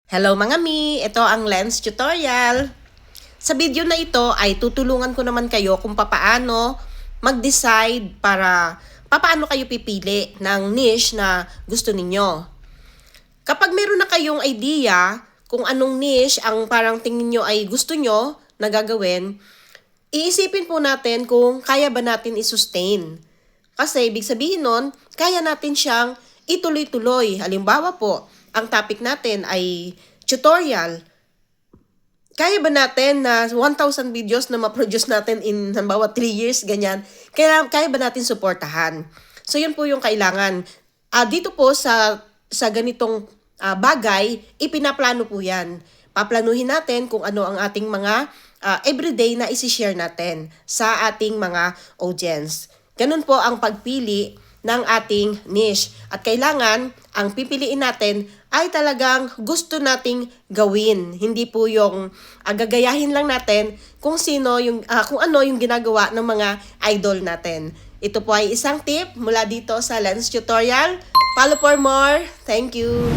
Hello mga mi! Ito ang lens tutorial. Sa video na ito ay tutulungan ko naman kayo kung papaano mag-decide para papaano kayo pipili ng niche na gusto ninyo. Kapag meron na kayong idea kung anong niche ang parang tingin nyo ay gusto nyo na gagawin, iisipin po natin kung kaya ba natin i-sustain. Kasi ibig sabihin nun, kaya natin siyang ituloy-tuloy. Halimbawa po, ang topic natin ay tutorial. Kaya ba natin na 1,000 videos na ma-produce natin in halimbawa 3 years, ganyan? Kaya ba natin suportahan? So yun po yung kailangan. Dito po sa ganitong bagay, ipinaplano po yan. Paplanuhin natin kung ano ang ating mga everyday na isi-share natin sa ating mga audience. Ganun po ang pagpili ng ating niche. At kailangan, ang pipiliin natin ay talagang gusto nating gawin. Hindi po yung gagayahin lang natin kung kung ano yung ginagawa ng mga idol natin. Ito po ay isang tip mula dito sa Lens Tutorial. Follow for more. Thank you.